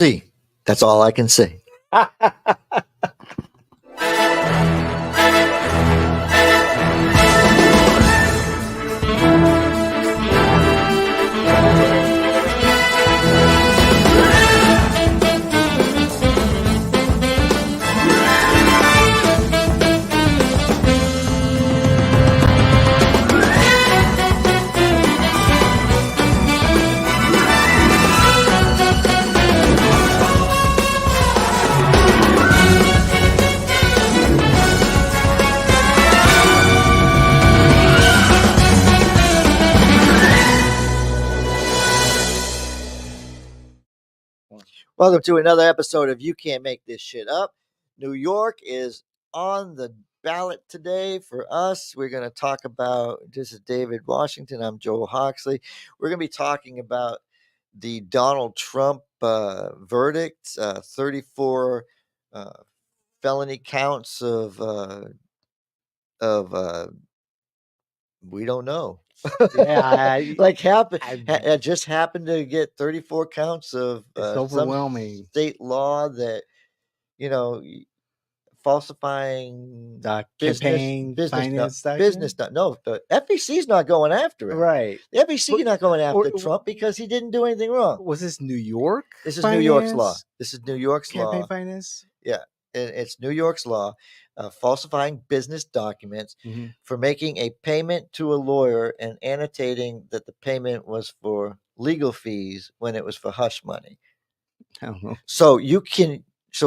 See, that's all I can say. Welcome to another episode of You Can't Make This Shit Up. New York is on the ballot today for us. We're going to talk about, this is David Washington. I'm Joel Hoxley. We're going to be talking about the Donald Trump verdict, 34 felony counts of we don't know. Yeah, I just happened to get 34 counts of it's overwhelming. State law that, falsifying Campaign finance business. No, the FEC is not going after it. Right. The FEC is not going after Trump because he didn't do anything wrong. Was this New York? This is New York's law. This is New York's campaign law. Finance? Yeah, it's New York's law, falsifying business documents for making a payment to a lawyer and annotating that the payment was for legal fees when it was for hush money. I don't know. So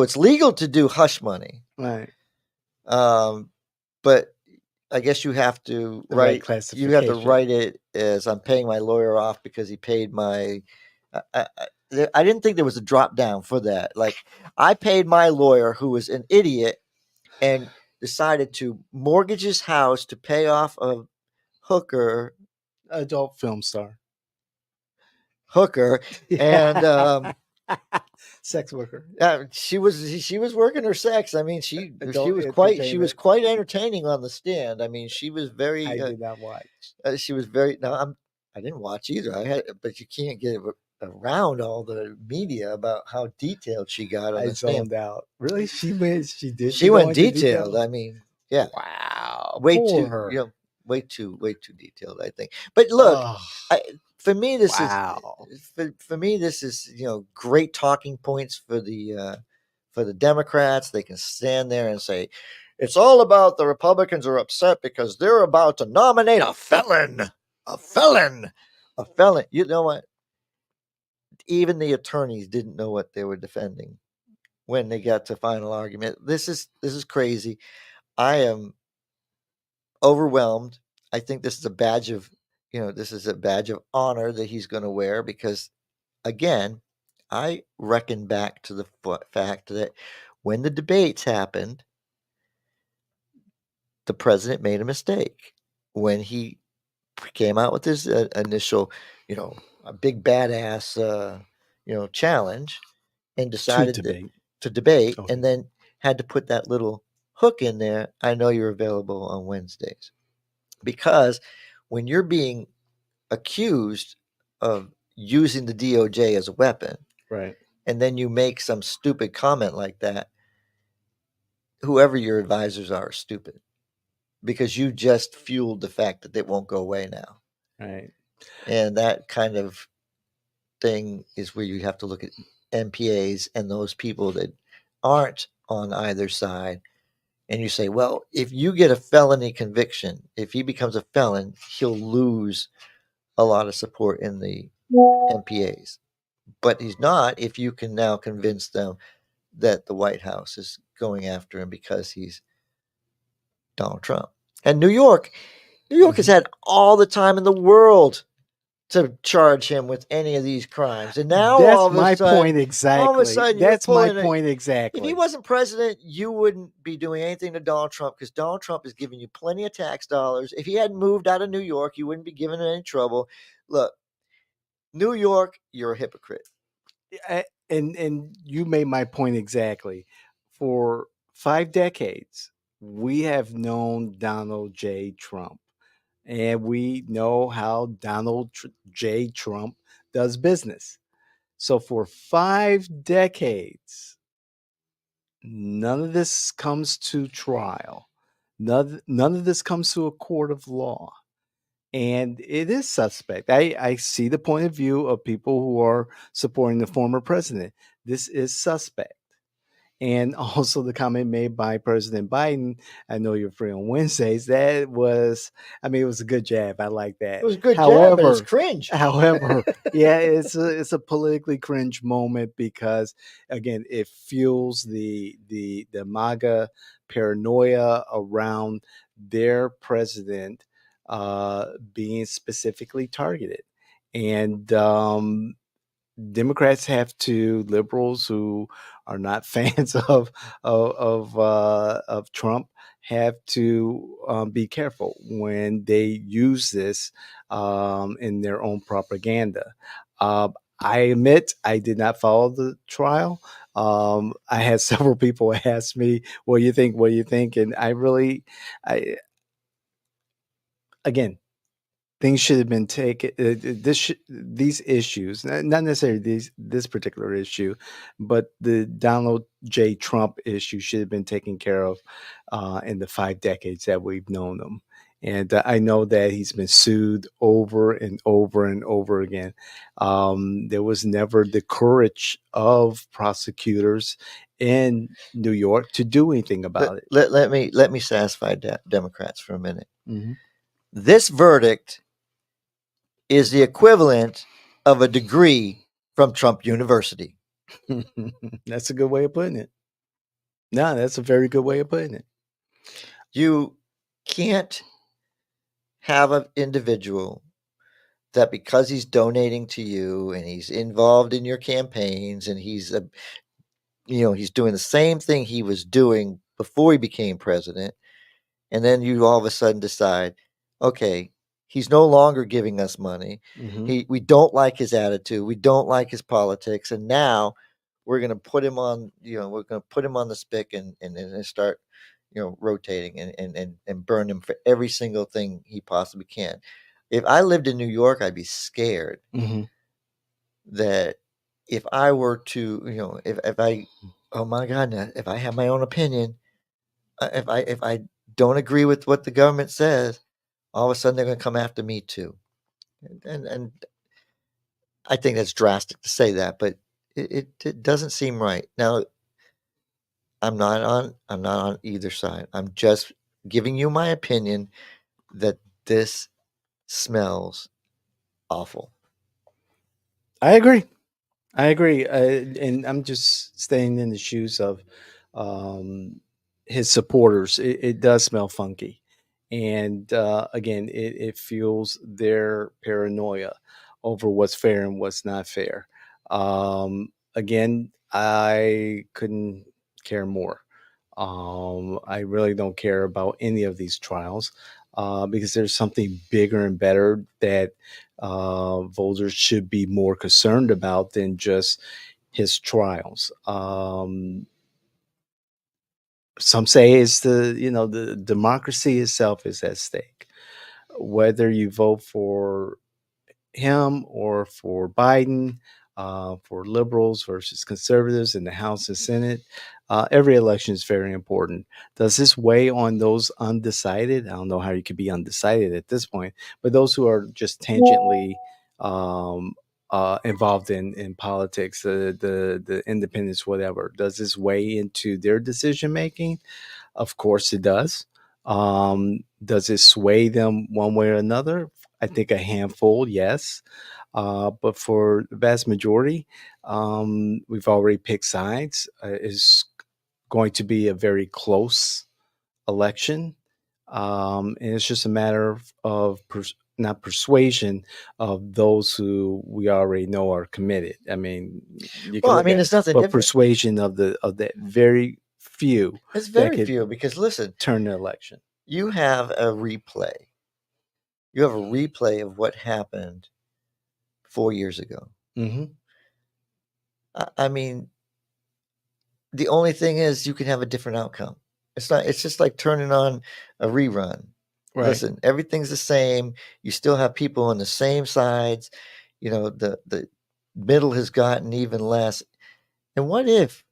it's legal to do hush money. Right. But I guess you have to write it as I'm paying my lawyer off because he paid my. I didn't think there was a drop down for that. Like, I paid my lawyer, who was an idiot, and decided to mortgage his house to pay off a hooker, adult film star, and sex worker. She was working her sex. I mean, she was quite entertaining on the stand. I mean, she was very. I did not watch. She was very. No, I didn't watch either. But you can't get around all the media about how detailed she got on the stand. I zoned out. Really, she went. She did. She went detailed. I mean, yeah. Wow. Way too detailed, I think. But look, for me, this is great talking points for the Democrats. They can stand there and say, it's all about the Republicans are upset because they're about to nominate a felon. You know what? Even the attorneys didn't know what they were defending when they got to final argument. This is crazy. I am overwhelmed. I think this is a badge of honor that he's going to wear because, again, I reckon back to the fact that when the debates happened, the president made a mistake when he came out with his initial, a big badass, challenge, and decided to debate, and then had to put that little hook in there. I know you're available on Wednesdays, because when you're being accused of using the DOJ as a weapon, right, and then you make some stupid comment like that, whoever your advisors are stupid, because you just fueled the fact that it won't go away now. Right. And that kind of thing is where you have to look at MPAs and those people that aren't on either side. And you say, well, if you get a felony conviction, if he becomes a felon, he'll lose a lot of support in the MPAs. But he's not if you can now convince them that the White House is going after him because he's Donald Trump. And New York has had all the time in the world to charge him with any of these crimes. And now that's my point exactly. All of a sudden, that's my point exactly. If he wasn't president, you wouldn't be doing anything to Donald Trump because Donald Trump is giving you plenty of tax dollars. If he hadn't moved out of New York, you wouldn't be giving him any trouble. Look, New York, you're a hypocrite. And you made my point exactly. For 5 decades, we have known Donald J. Trump. And we know how Donald J. Trump does business. So for 5 decades, none of this comes to trial. None of this comes to a court of law. And it is suspect. I see the point of view of people who are supporting the former president. This is suspect. And also the comment made by President Biden, I know you're free on Wednesdays. That was, I mean, it was a good jab. I like It that. was a good jab, but it's However, cringe. however, yeah, it's a politically cringe moment because again, it fuels the MAGA paranoia around their president being specifically targeted. And Democrats have to, liberals who are not fans of Trump have to be careful when they use this in their own propaganda. I admit I did not follow the trial. I had several people ask me, "What do you think? What do you think?" And I again, things should have been taken. These issues, not necessarily this particular issue, but the Donald J. Trump issue should have been taken care of in the 5 decades that we've known him. And I know that he's been sued over and over and over again. There was never the courage of prosecutors in New York to do anything Let, about it. let me satisfy Democrats for a minute. Mm-hmm. This verdict is the equivalent of a degree from Trump University. That's a good way of putting it. No, that's a very good way of putting it. You can't have an individual that because he's donating to you and he's involved in your campaigns and he's doing the same thing he was doing before he became president, and then you all of a sudden decide, okay, he's no longer giving us money. Mm-hmm. We don't like his attitude, we don't like his politics, and now we're going to put him on, we're going to put him on the spick and start, rotating and burn him for every single thing he possibly can. If I lived in New York, I'd be scared Mm-hmm. that if I were to, if I, oh my God, now, if I have my own opinion, if I don't agree with what the government says, all of a sudden they're going to come after me too. And I think that's drastic to say that, but it doesn't seem right. Now, I'm not on either side. I'm just giving you my opinion that this smells awful. I agree. I agree. And I'm just staying in the shoes of um, his supporters. It does smell funky. And again, it fuels their paranoia over what's fair and what's not fair. Again, I couldn't care more. I really don't care about any of these trials because there's something bigger and better that voters should be more concerned about than just his trials. Some say it's the democracy itself is at stake. Whether you vote for him or for Biden, for liberals versus conservatives in the House and Senate. Every election is very important. Does this weigh on those undecided? I don't know how you could be undecided at this point, but those who are just tangentially um, involved in politics, the independents, whatever. Does this weigh into their decision making? Of course, it does. Does it sway them one way or another? I think a handful, yes. But for the vast majority, we've already picked sides. It's going to be a very close election. And it's just a matter of not persuasion of those who we already know are committed. I mean, you can Well, I look mean, at it, it's nothing but different. persuasion of the very few It's that very could few because listen, turn the election. you have a replay. You have a replay of what happened 4 years ago. Mm-hmm. I mean, the only thing is you can have a different outcome. It's just like turning on a rerun. Right. Listen, everything's the same. You still have people on the same sides. You know, the middle has gotten even less. And what if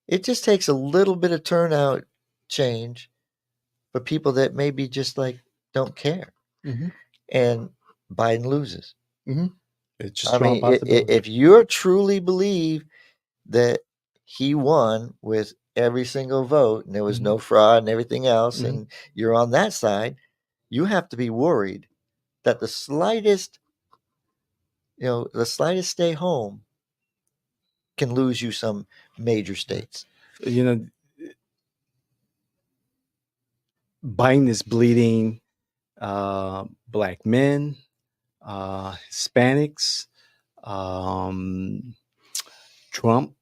it just takes a little bit of turnout change for people that maybe just like don't care, Mhm. and Biden loses? Mhm. It's a I strong mean, possibility. if you truly believe that he won with every single vote and there was Mhm. no fraud and everything else, Mhm. and you're on that side, you have to be worried that the slightest stay home can lose you some major states. You know, Biden is bleeding black men, Hispanics. Um, Trump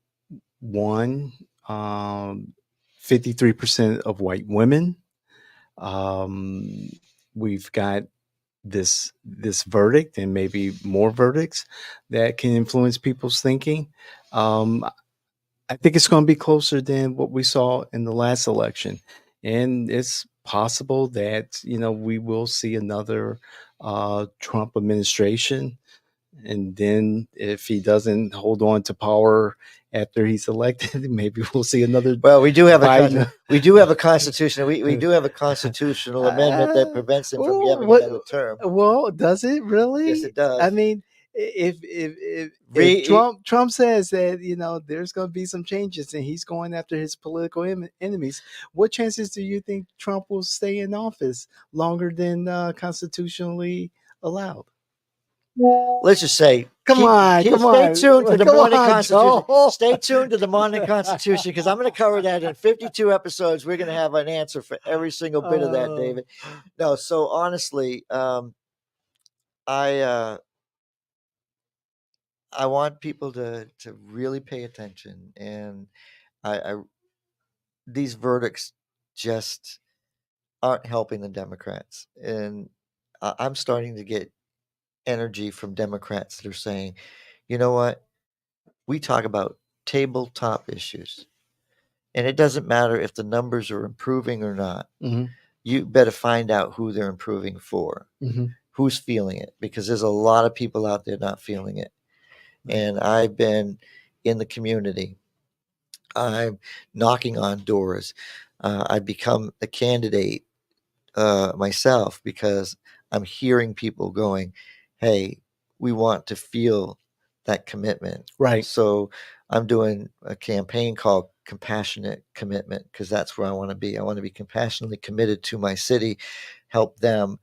won 53% of white women. Um, we've got this verdict and maybe more verdicts that can influence people's thinking. Um, I think it's going to be closer than what we saw in the last election, and it's possible that we will see another Trump administration, and then if he doesn't hold on to power after he's elected, maybe we'll see another Well, we do have Biden. a constitution. We do have a constitutional amendment that prevents him from having What? another term. Well, does it Yes, really? it I does. mean, if Re, Trump says that there's going to be some changes and he's going after his political enemies, what chances do you think Trump will stay in office longer than constitutionally allowed? let's just say Come on, come stay on, tuned to the come morning on, constitution. Joe. Stay tuned to the morning constitution, because I'm going to cover that in 52 episodes. We're going to have an answer for every single bit of that, Uh, David. No, so honestly, I I want people to really pay attention, and I these verdicts just aren't helping the Democrats, and I'm starting to get energy from Democrats that are saying, you know what, we talk about tabletop issues, and it doesn't matter if the numbers are improving or not. mhm, You better find out who they're improving for, mhm, who's feeling it, because there's a lot of people out there not feeling it. right, And I've been in the community. I'm knocking on doors. I've become a candidate myself because I'm hearing people going, "Hey, we want to feel that commitment." right, So I'm doing a campaign called Compassionate Commitment, because that's where I want to be. I want to be compassionately committed to my city, help them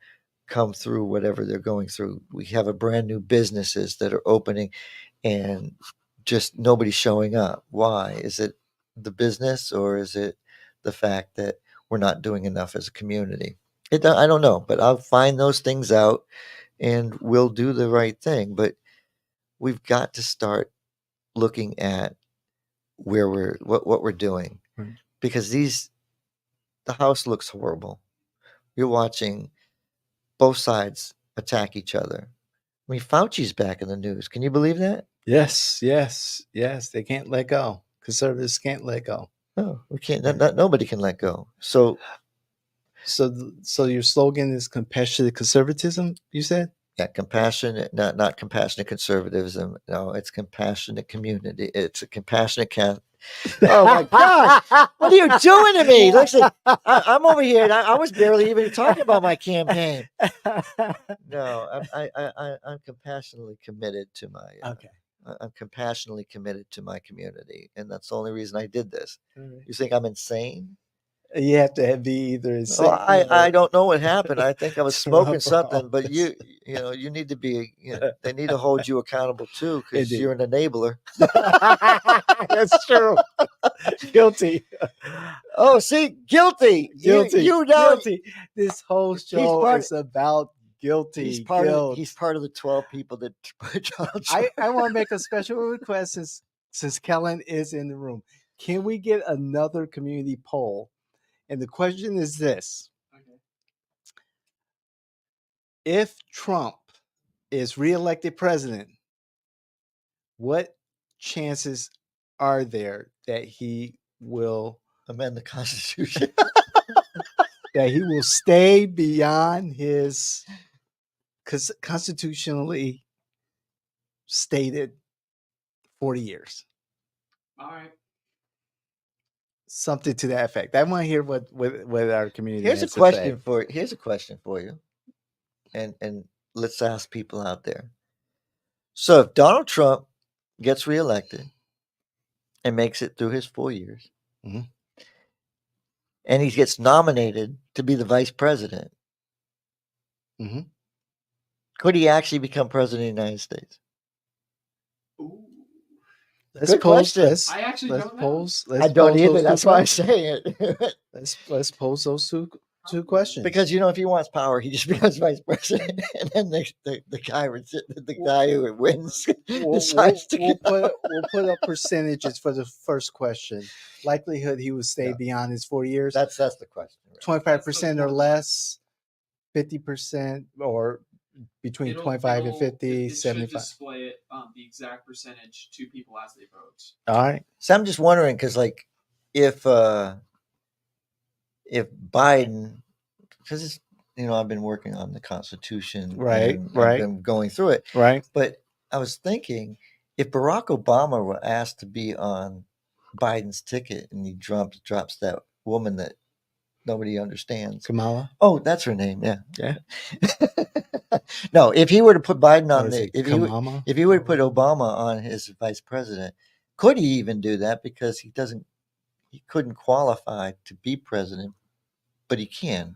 come through whatever they're going through. We have a brand new businesses that are opening, and just nobody's showing up. Why? Is it the business, or is it the fact that we're not doing enough as a community? I don't know, but I'll find those things out, and we'll do the right thing. But we've got to start looking at where what we're doing, right. because the house looks horrible. You're watching both sides attack each other. I mean, Fauci's back in the news. Can you believe that? Yes, yes, yes. They can't let go. Conservatives can't let go. No, we can't. Right. Nobody can let go. So So your slogan is compassionate conservatism. You said. yeah, compassionate, not compassionate conservatism. No, it's compassionate community. It's a compassionate Oh my God! What are you doing to me? Listen, I'm over here. And I was barely even talking about my campaign. No, I'm compassionately committed to my. Okay. I'm compassionately committed to my community, and that's the only reason I did this. All right. You think I'm insane? You have to be either Well, insane I or don't know what happened. I think I was to run smoking for something, but office. you need to be, they need to hold you accountable too, because Indeed. you're an enabler. That's true. Guilty. Oh, see, guilty. Guilty. You know, Guilty. This whole he's show part is about guilty he's guilt. part of the 12 people that put Donald I Trump. want to make a special request since Kellen is in the room. Can we get another community poll? And the question is this: if Trump is reelected president, what chances are there that he will Amend the Constitution. stay beyond his constitutionally stated 40 years. All right. Something to that effect. I want to hear what our community Here's a has to question say. here's a question for you, and let's ask people out there. So if Donald Trump gets reelected and makes it through his 4 years, Mhm. and he gets nominated to be the vice president, Mhm. could he actually become president of the United States? Ooh. Let's Good pose. question. I actually Let's don't know. pose. I Let's don't pose either. those two That's why I'm questions. saying it. Let's pose those two questions. Because if he wants power, he just becomes vice president, and then the guy who wins decides to we'll go. put up percentages for the first question. Likelihood he would stay Yeah. beyond his 4 years. That's the question. 25% or less, 50%, or between 25 and 50, It should 75. display it the exact percentage to people as they vote. All right. So I'm just wondering because, like, if Biden, because I've been working on the Constitution, Right, and right. I've been going through it, Right. but I was thinking if Barack Obama were asked to be on Biden's ticket and he drops that woman that nobody understands. Kamala. Oh, that's her name. Yeah. Yeah. No, if he were to put Biden Or on is the, it if Kamama? he were to put Obama on his vice president, could he even do that? Because he couldn't qualify to be president, but he can.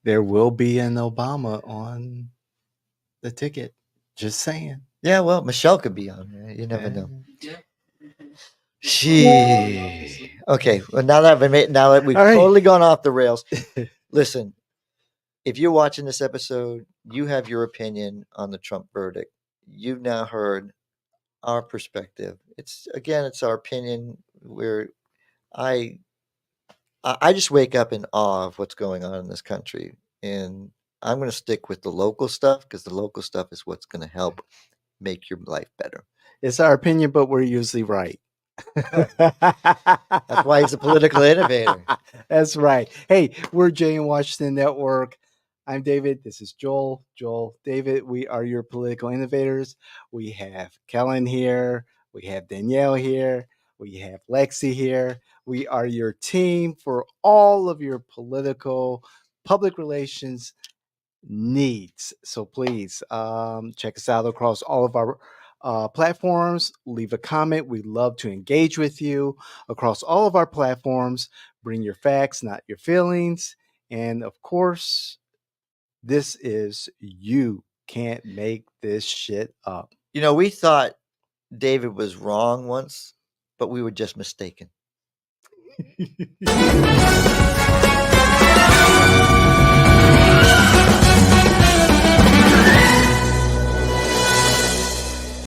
There will be an Obama on the ticket. Just saying. Yeah, well, Michelle could be on there. You never know. Yeah. She. Okay. Well, now that we've All right. totally gone off the rails. Listen, if you're watching this episode, you have your opinion on the Trump verdict. You've now heard our perspective. It's our opinion. I just wake up in awe of what's going on in this country, and I'm going to stick with the local stuff because the local stuff is what's going to help make your life better. It's our opinion, but we're usually right. That's why he's a political innovator. That's right. Hey, we're Jay and Washington Network. I'm David. This is Joel. David. We are your political innovators. We have Kellen here. We have Danielle here. We have Lexi here. We are your team for all of your political public relations needs. So please check us out across all of our platforms. Leave a comment. We'd love to engage with you across all of our platforms. Bring your facts, not your feelings. And of course, this is You Can't Make This Shit Up. We thought David was wrong once, but we were just mistaken.